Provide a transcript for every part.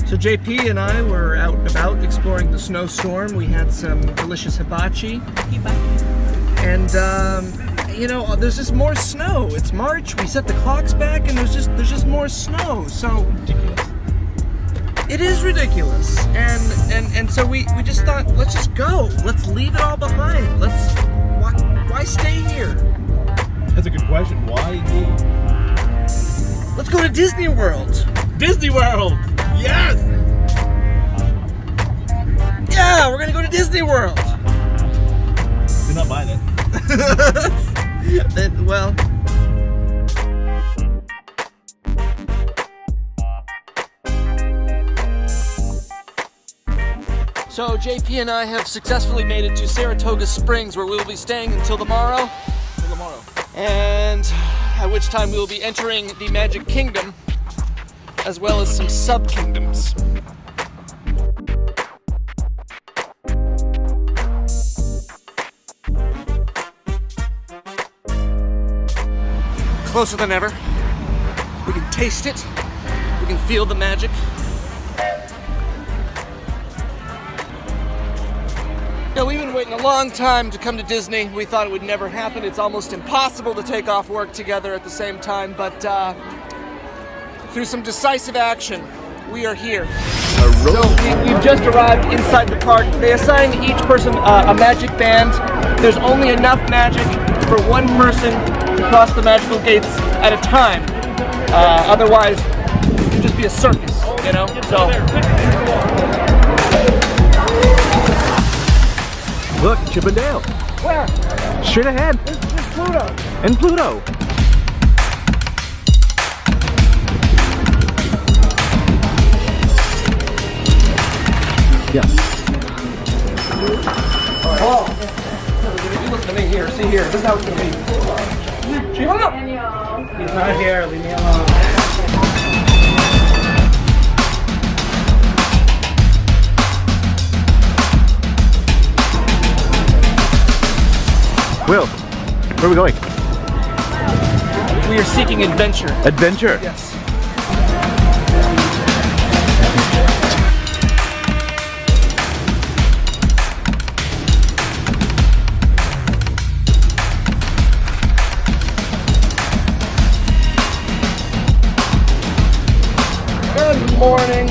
So JP and I were out and about exploring the snowstorm. We had some delicious hibachi. And you know, there's just more snow. It's March, we set the clocks back and there's just more snow. So ridiculous. It is ridiculous. And so we just thought, let's just go. Let's leave it all behind. Why stay here? That's a good question. Why me? Let's go to Disney World. Disney World! Yes! Yeah, we're gonna go to Disney World. You're not buying it. Then, well. So JP and I have successfully made it to Saratoga Springs, where we will be staying until tomorrow. And at which time we will be entering the Magic Kingdom, as well as some sub-kingdoms. Closer than ever. We can taste it. We can feel the magic. You know, we've been waiting a long time to come to Disney. We thought it would never happen. It's almost impossible to take off work together at the same time, but through some decisive action, we are here. So we've just arrived inside the park. They assign each person a magic band. There's only enough magic for one person to cross the magical gates at a time. Otherwise, it would just be a circus, you know? So. Look, Chip and Dale. Where? Straight ahead. This is Pluto. And Pluto. Yeah. Oh. You listen to me here. See here. This is how it's gonna be. Shut up. He's not here. Leave me alone. Will, where are we going? We are seeking adventure. Adventure? Yes. Good morning.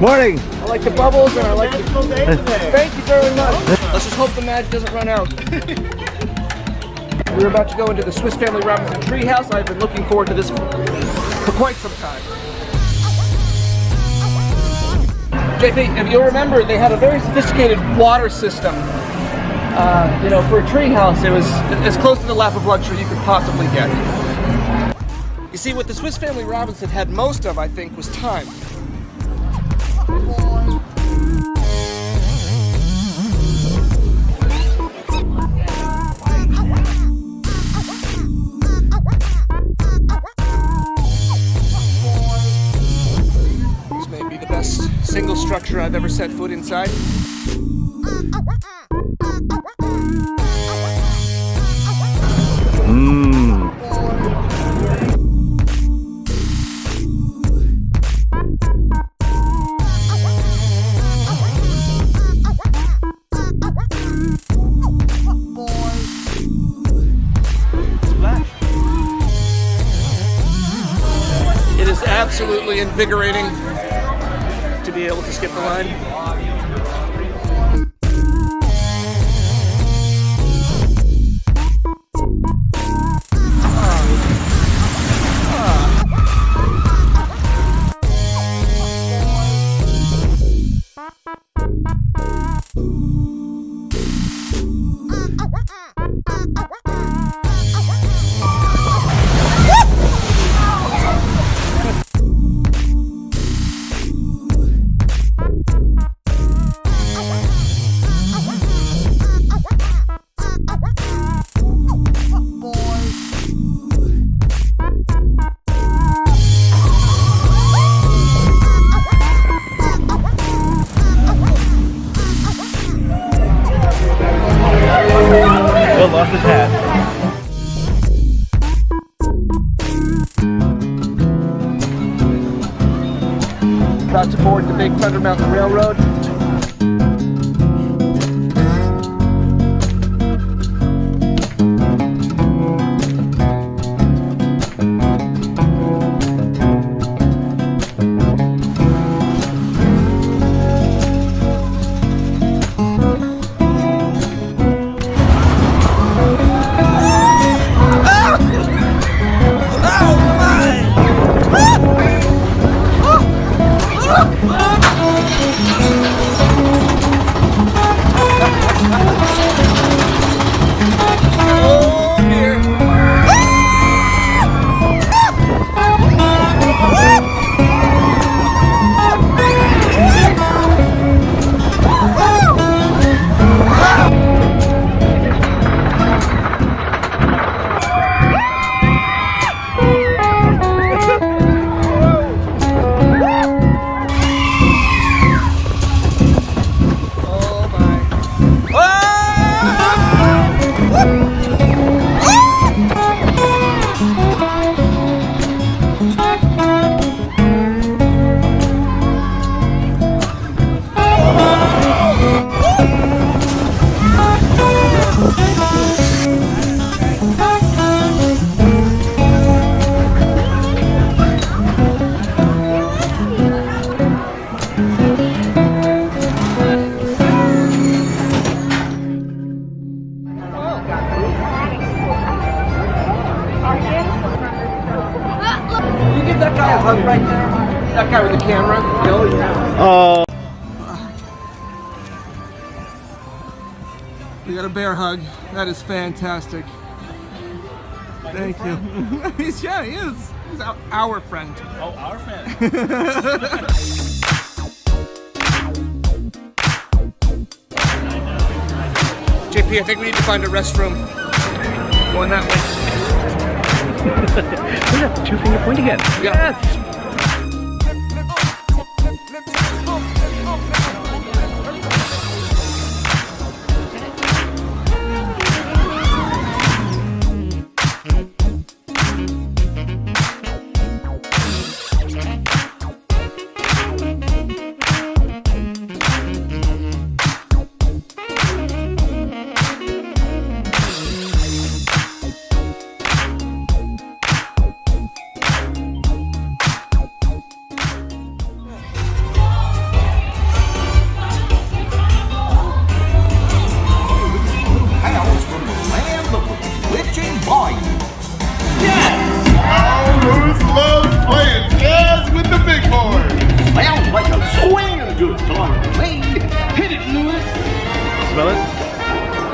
Morning! I like the bubbles and I like the... Thank you very much. Let's just hope the magic doesn't run out. We're about to go into the Swiss Family Robinson treehouse. I've been looking forward to this for quite some time. JP, if you'll remember, they had a very sophisticated water system. You know, for a treehouse, it was as close to the lap of luxury you could possibly get. You see, what the Swiss Family Robinson had most of, I think, was time. This may be the best single structure I've ever set foot inside. It is absolutely invigorating to be able to skip the line. about to board the Big Thunder Mountain Railroad. You give that guy a hug right there? That guy with the camera? Oh, yeah. Oh. We got a bear hug. That is fantastic. Thank you. Yeah, he is. He's our friend. Oh, our friend. JP, I think we need to find a restroom. Going that way. Look at that 2-finger point again. Yeah. Yes. Smell it?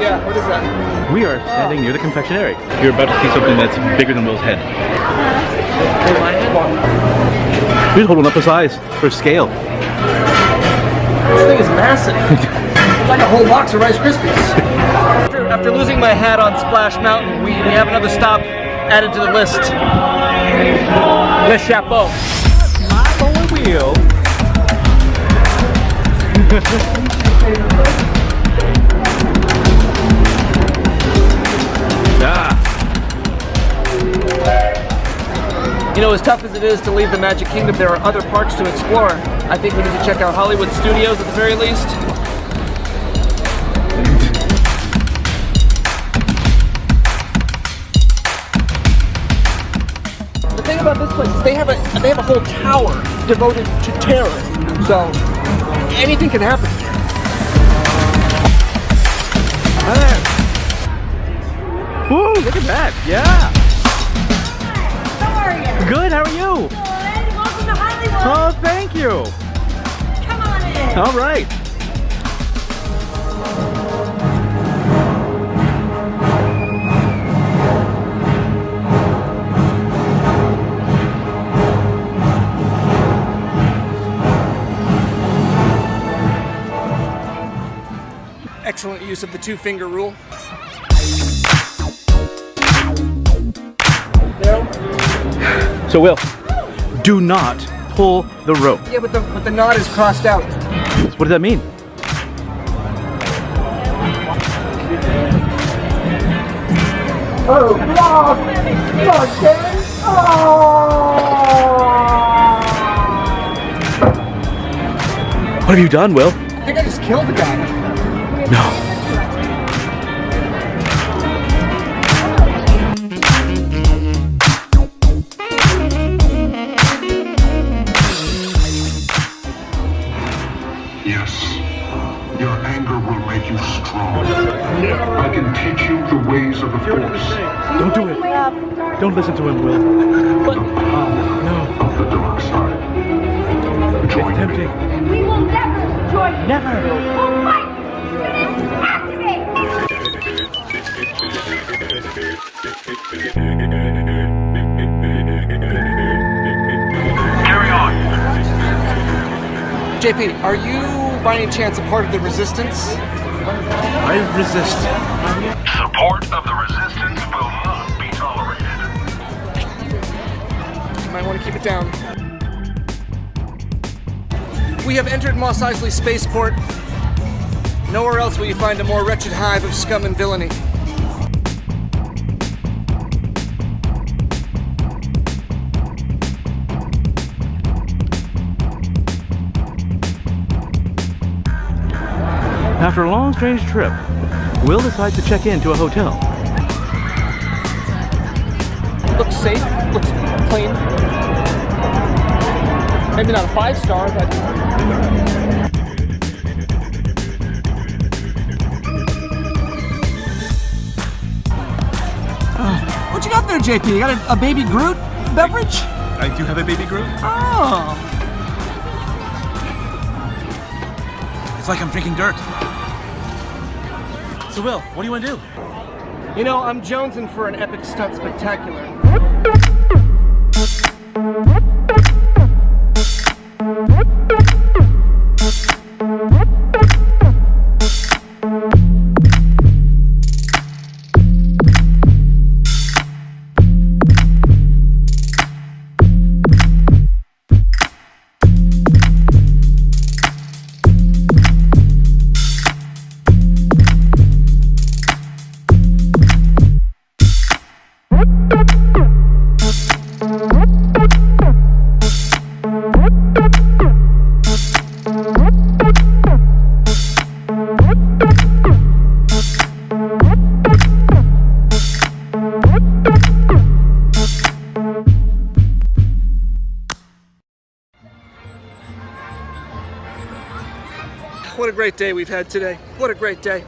Yeah, what is that? We are standing near the confectionery. You're about to see something that's bigger than Will's head. He's holding up his eyes for scale. This thing is massive. It's like a whole box of Rice Krispies. After losing my hat on Splash Mountain, we have another stop added to the list. Le Chapeau. My boy Will. You know, as tough as it is to leave the Magic Kingdom, there are other parks to explore. I think we need to check out Hollywood Studios at the very least. The thing about this place is they have a whole tower devoted to terror. So anything can happen here. Woo, look at that. Yeah. How are you? Good, how are you? Good. Welcome to Hollywood. Oh, thank you. Come on in. All right. Excellent use of the 2-finger rule. So Will, do not pull the rope. Yeah, but the knot is crossed out. What does that mean? Oh, God! Okay. Oh. What have you done, Will? I think I just killed the guy. No. Yes, your anger will make you strong. I can teach you the ways of the Force, Don't do it. Don't listen to him, Will. But, no. of the dark side. Join It's me. tempting. We will never destroy you. Never. We'll fight. Activate. Carry on. JP, are you by any chance a part of the Resistance? I resist. Support of the resistance will not be tolerated. You might want to keep it down. We have entered Mos Eisley Spaceport. Nowhere else will you find a more wretched hive of scum and villainy. After a long, strange trip, Will decides to check into a hotel. Looks safe, looks clean. Maybe not a 5-star, but what you got there, JP? You got a baby Groot beverage? I do have a baby Groot. Oh. It's like I'm drinking dirt. So, Will, what do you want to do? You know, I'm jonesing for an epic stunt spectacular. What a great day we've had today. What a great day.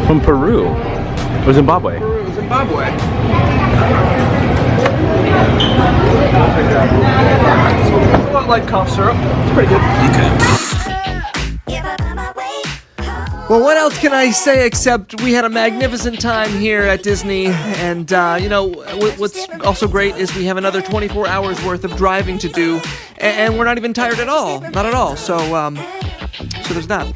From Peru. Or Zimbabwe. Zimbabwe. A lot like cough syrup. It's pretty good. Well, what else can I say except we had a magnificent time here at Disney, and you know, what's also great is we have another 24 hours worth of driving to do, and we're not even tired at all, not at all. So there's that.